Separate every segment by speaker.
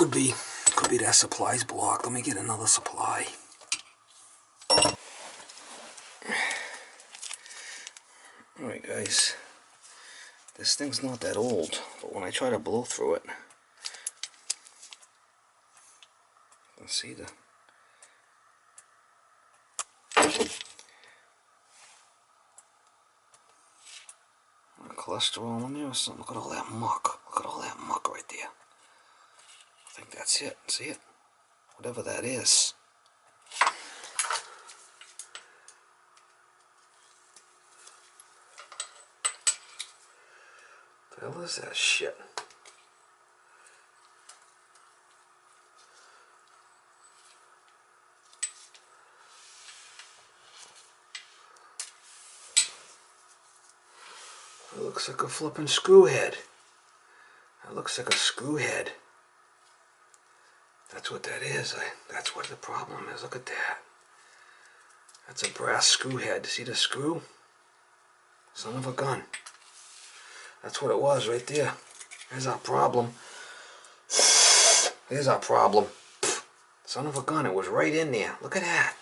Speaker 1: Could be that supply's blocked. Let me get another supply. Alright guys, this thing's not that old, but when I try to blow through it, let's see the cholesterol in there or something. Look at all that muck. Look at all that muck right there. I think that's it. See it? Whatever that is. What the hell is that shit? It looks like a flippin' screw head. That looks like a screw head. That's what that is. That's what the problem is. Look at that. That's a brass screw head. See the screw? Son of a gun. That's what it was right there. There's our problem. There's our problem. Son of a gun. It was right in there. Look at that.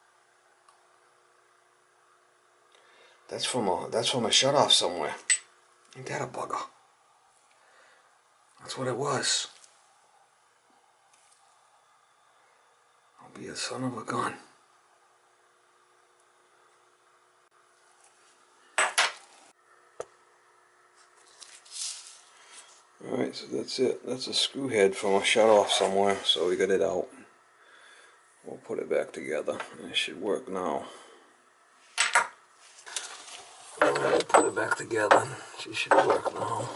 Speaker 1: That's from a shut-off somewhere. Ain't that a bugger? That's what it was. I'll be a son of a gun. Alright, so that's it. That's a screw head from a shut-off somewhere, so we got it out. We'll put it back together, and it should work now. Alright, put it back together. She should work now.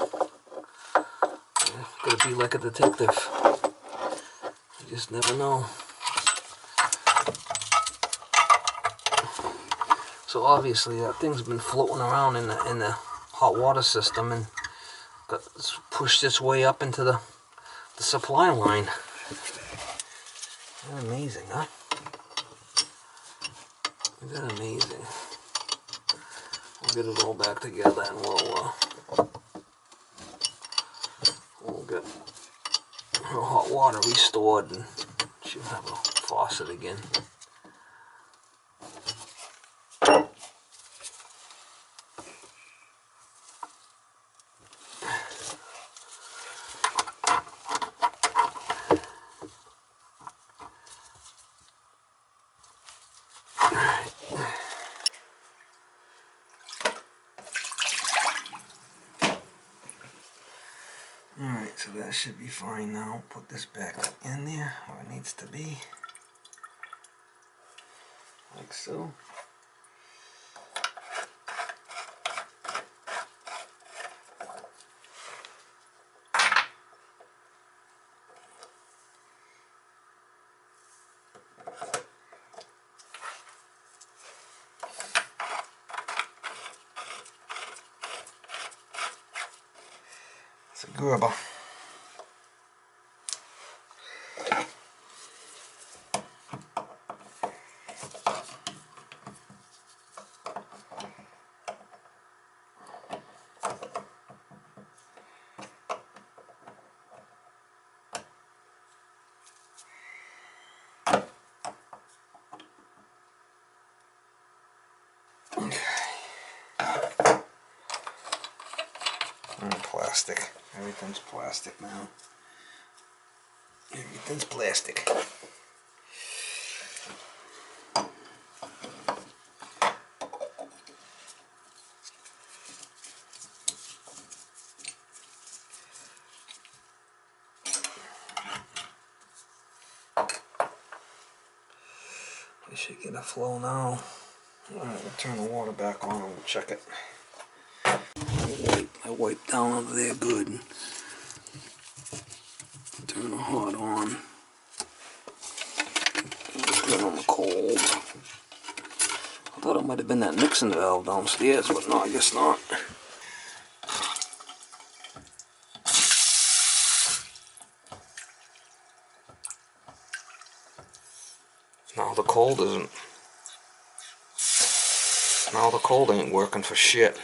Speaker 1: Yeah, gotta be like a detective. You just never know. So obviously that thing's been floating around in the hot water system and got pushed its way up into the supply line. Isn't that amazing, huh? Isn't that amazing? We'll get it all back together and we'll get her hot water restored and she'll have a faucet again. Alright, so that should be fine now. Put this back in there where it needs to be. Like so. It's a grubber. Plastic. Everything's plastic now. Everything's plastic. We should get a flow now. Alright, we'll turn the water back on and we'll check it. I wipe down over there good and turn the hot on. Just get on the cold. I thought it might have been that mixing valve downstairs, but no, I guess not. Now the cold isn't. Now the cold ain't working for shit.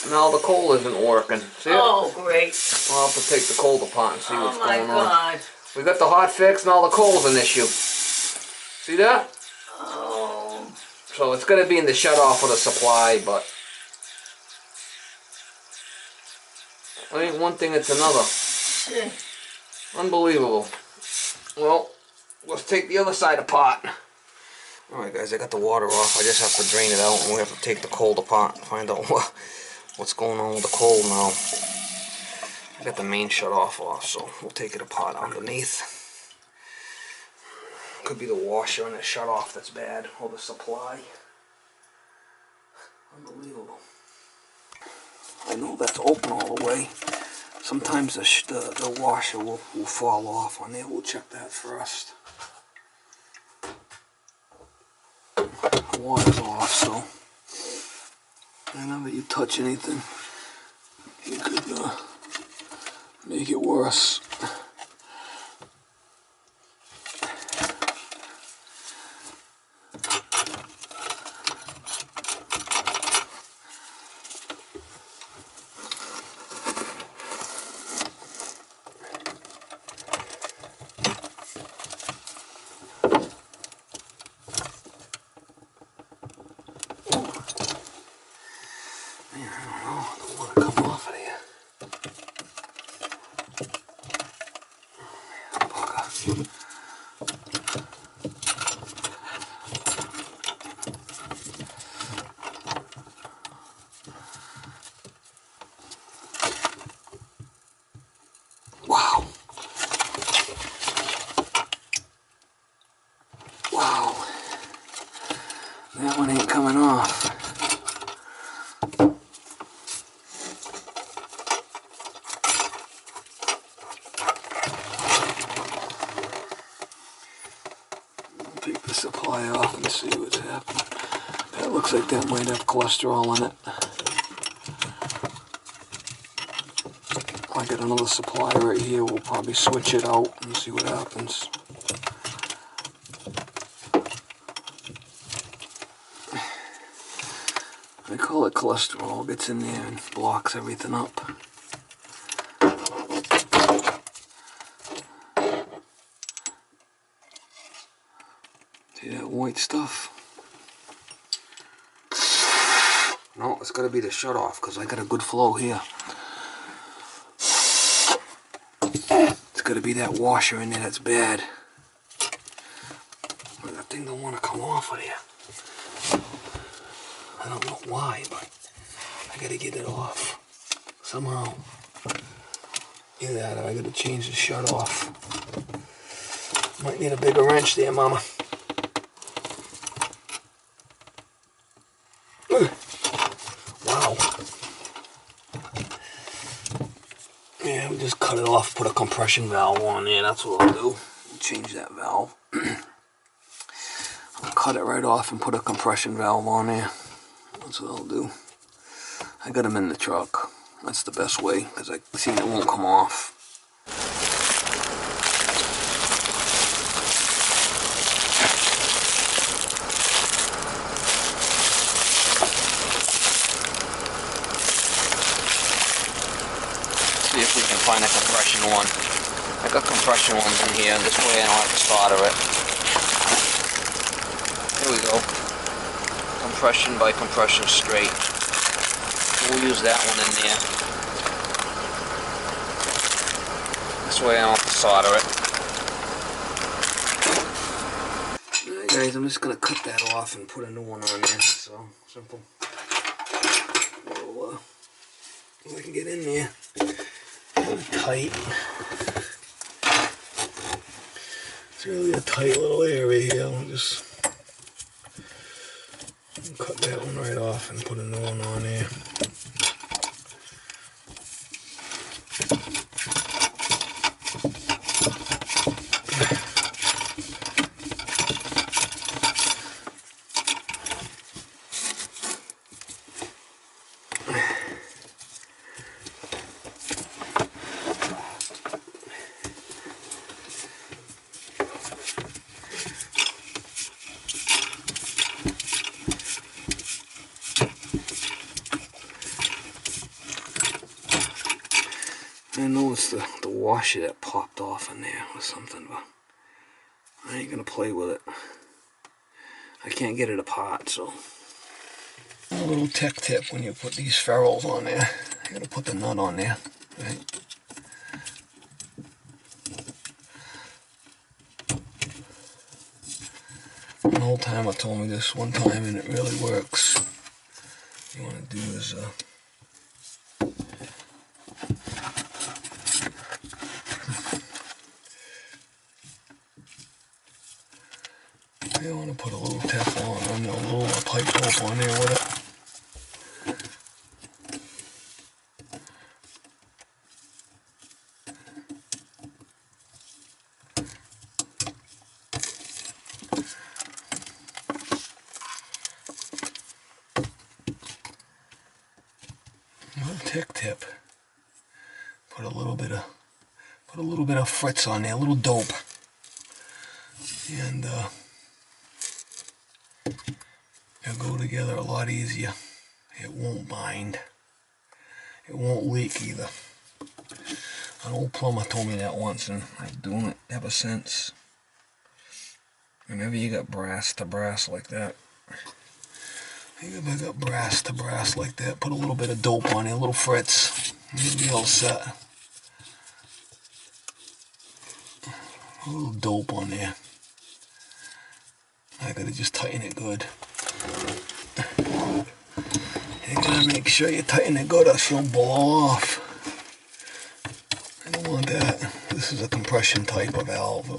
Speaker 1: Now the coal isn't working. See it?
Speaker 2: Oh, great.
Speaker 1: I'll have to take the coal apart and see what's going on.
Speaker 2: Oh, my God.
Speaker 1: We got the hot fix, now the coal's an issue. See that?
Speaker 2: Oh.
Speaker 1: So it's going to be in the shut-off of the supply, but... I mean, one thing, it's another. Unbelievable. Well, let's take the other side apart. Alright guys, I got the water off. I just have to drain it out, and we have to take the coal apart and find out what's going on with the coal now. I got the main shut-off off, so we'll take it apart underneath. Could be the washer and the shut-off that's bad, or the supply. Unbelievable. I know that's open all the way. Sometimes the washer will fall off on there. We'll check that first. The water's off, so whenever you touch anything, you could make it worse. Wow. Wow. That one ain't coming off. Take the supply off and see what's happening. That looks like that might have cholesterol in it. I got another supply right here. We'll probably switch it out and see what happens. I call it cholesterol. It gets in there and blocks everything up. See that white stuff? No, it's got to be the shut-off because I got a good flow here. It's got to be that washer in there that's bad. That thing don't want to come off of there. I don't know why, but I got to get it off somehow. Either that or I got to change the shut-off. Might need a bigger wrench there, Mama. Wow. Yeah, we just cut it off, put a compression valve on there. That's what I'll do. Change that valve. I'll cut it right off and put a compression valve on there. That's what I'll do. I got them in the truck. That's the best way because I see it won't come off. See if we can find a compression one. I got compression ones in here, and this way I don't have to solder it. Here we go. Compression by compression straight. We'll use that one in there. This way I don't have to solder it. Alright guys, I'm just going to cut that off and put a new one on there. So simple. So, if I can get in there. Really tight. It's really a tight little area here. I'll just cut that one right off and put a new one on there. just the washer that popped off in there or something, but I ain't gonna play with it. I can't get it apart, so. A little tech tip when you put these ferrules on there. You gotta put the nut on there, right? An old timer told me this one time and it really works. What you wanna do is you want to put a little Teflon on there, a little pipe rope on there with it. Little tech tip. Put a little bit of fritz on there, a little dope, and they'll go together a lot easier. It won't bind. It won't leak either. An old plumber told me that once, and I've been doing it ever since. Whenever you got brass to brass like that, put a little bit of dope on it, a little fritz, and you'll be all set. A little dope on there. I gotta just tighten it good. You gotta make sure you tighten it good or she'll blow off. I don't want that. This is a compression type of valve.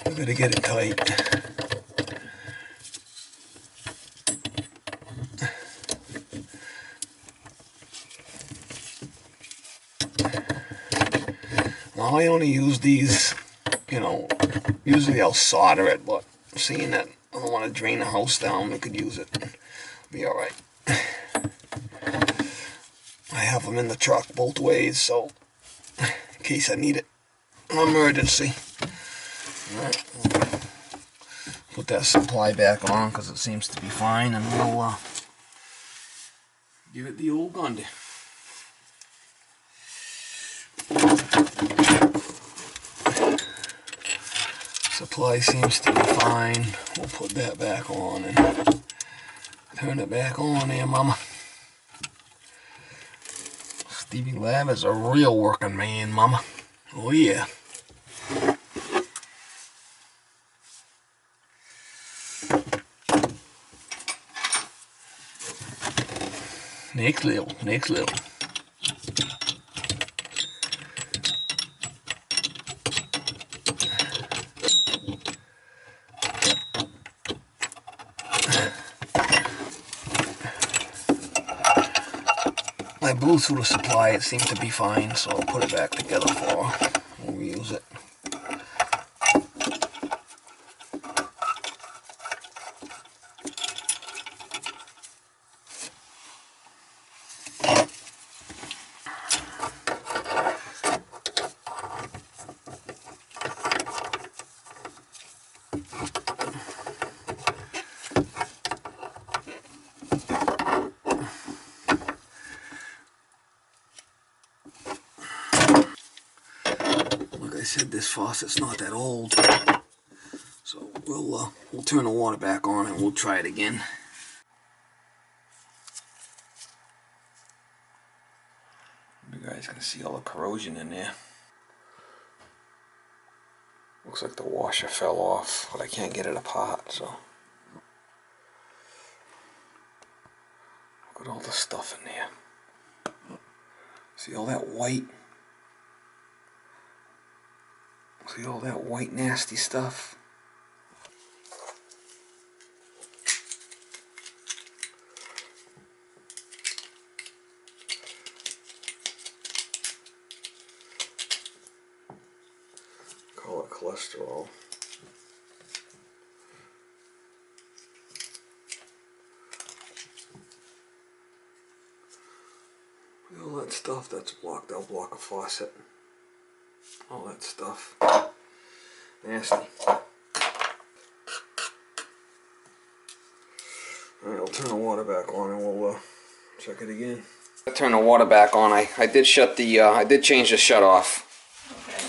Speaker 1: I gotta get it tight. Now I only use these, usually I'll solder it, but seeing that I don't want to drain the house down, we could use it. Be alright. I have them in the truck both ways, so in case I need it. Emergency. Alright. Put that supply back on because it seems to be fine, and we'll give it the old gun. Supply seems to be fine. We'll put that back on and turn it back on there, mama. Stevie Lav is a real working man, mama. Oh yeah. Next level, next level. I blew through the supply, it seemed to be fine, so I'll put it back together for her. We'll reuse it. I said, this faucet's not that old, so we'll turn the water back on and we'll try it again. You guys can see all the corrosion in there. Looks like the washer fell off, but I can't get it apart, so. Look at all the stuff in there. See all that white? See all that white nasty stuff? Call it cholesterol. All that stuff that's blocked, I'll block a faucet. All that stuff. Nasty. Alright, I'll turn the water back on and we'll check it again. I turned the water back on. I did shut the I did change the shut off.
Speaker 2: Okay.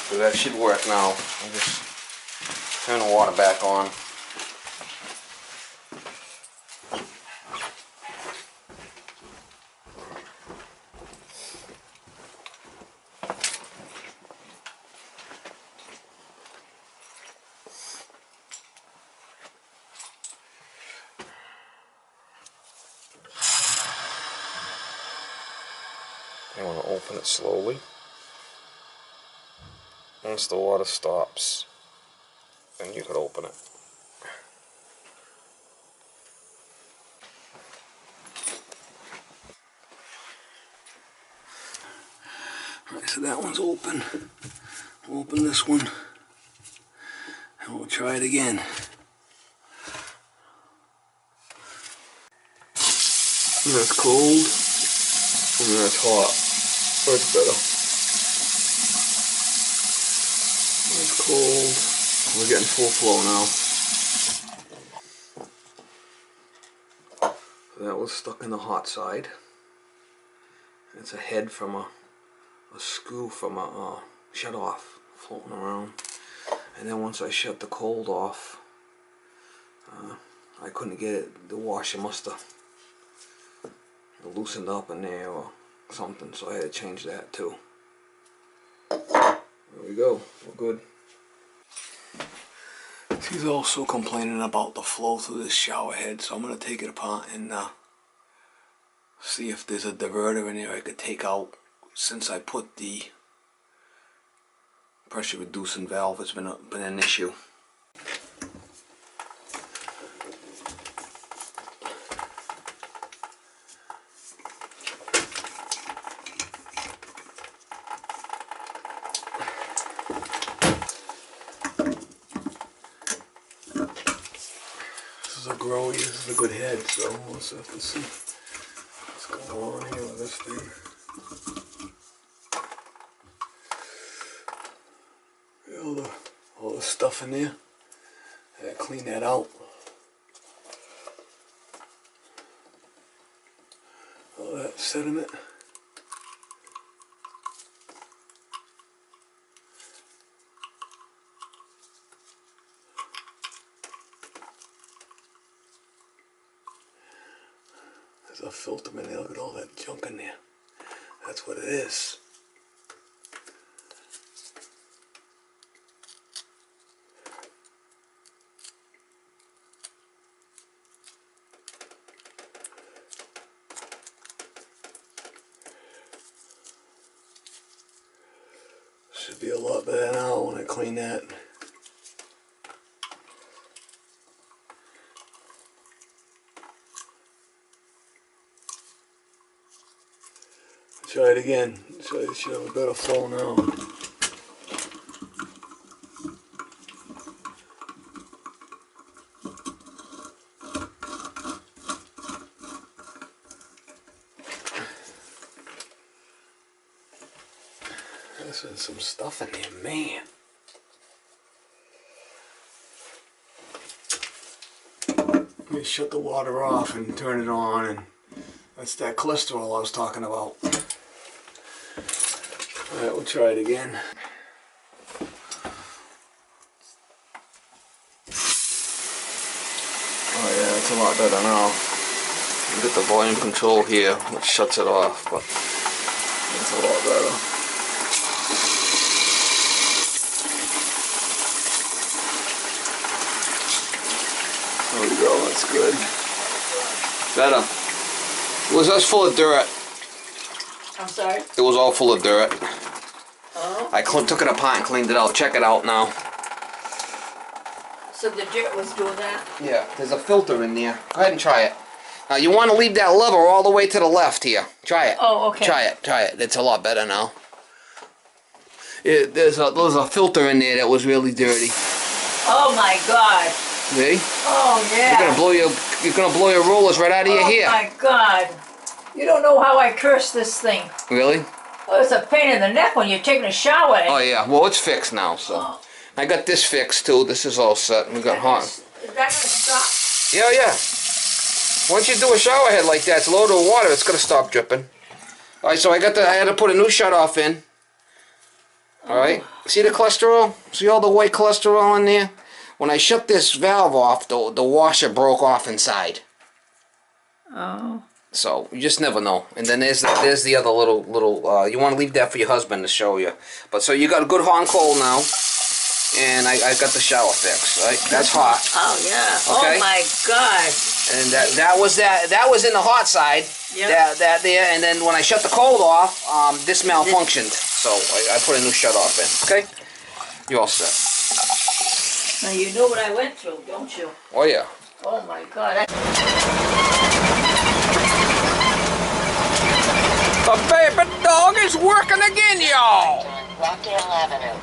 Speaker 1: So that should work now. I'll just turn the water back on. You want to open it slowly. Once the water stops, then you could open it. Alright, so that one's open. We'll open this one and we'll try it again. That's cold and that's hot. That's better. It's cold. We're getting full flow now. So that was stuck in the hot side. It's a head from a screw from a shut off floating around. And then once I shut the cold off, I couldn't get it. The washer must have loosened up in there or something, so I had to change that too. There we go. We're good. She's also complaining about the flow through this shower head, so I'm going to take it apart and see if there's a diverter in there I could take out. Since I put the pressure reducing valve, it's been an issue. This is a growy, this is a good head, so we'll just have to see what's going on here with this thing. All the stuff in there. I gotta clean that out. All that sediment. There's a filter in there. Look at all that junk in there. That's what it is. Should be a lot better now when I clean that. Try it again. So it should have a better flow now. There's some stuff in there, man. Let me shut the water off and turn it on, and that's that cholesterol I was talking about. Alright, we'll try it again. Oh yeah, it's a lot better now. You get the volume control here, which shuts it off, but it's a lot better. There we go, that's good. Better. It was just full of dirt.
Speaker 2: I'm sorry?
Speaker 1: It was all full of dirt.
Speaker 2: Oh.
Speaker 1: I took it apart and cleaned it out. Check it out now.
Speaker 2: So the dirt was doing that?
Speaker 1: Yeah, there's a filter in there. Go ahead and try it. Now you want to leave that lever all the way to the left here. Try it.
Speaker 2: Oh, okay.
Speaker 1: Try it. Try it. It's a lot better now. There's a filter in there that was really dirty.
Speaker 2: Oh my God.
Speaker 1: See?
Speaker 2: Oh yeah.
Speaker 1: You're gonna blow your rollers right out of your hair.
Speaker 2: Oh my God. You don't know how I curse this thing.
Speaker 1: Really?
Speaker 2: Oh, it's a pain in the neck when you're taking a shower.
Speaker 1: Oh yeah. Well, it's fixed now, so.
Speaker 2: Oh.
Speaker 1: I got this fixed too. This is all set. We got hot.
Speaker 2: Is that gonna stop?
Speaker 1: Yeah, yeah. Once you do a shower head like that, it's loaded with water, it's gonna stop dripping. All right, so I had to put a new shutoff in. All right, see the cholesterol? See all the white cholesterol in there? When I shut this valve off, the washer broke off inside.
Speaker 2: Oh.
Speaker 1: So you just never know. And then there's the other little. You want to leave that for your husband to show you. But so you got a good hot and cold now, and I got the shower fixed. Right, that's hot.
Speaker 2: Oh yeah.
Speaker 1: Okay?
Speaker 2: Oh my God.
Speaker 1: And that was in the hot side.
Speaker 2: Yeah.
Speaker 1: That there, and then when I shut the cold off, this malfunctioned. So I put a new shut off in. Okay, you all set.
Speaker 2: Now you know what I went through, don't you?
Speaker 1: Oh yeah.
Speaker 2: Oh my God.
Speaker 1: The baby dog is working again, y'all.
Speaker 3: Rockdale Avenue.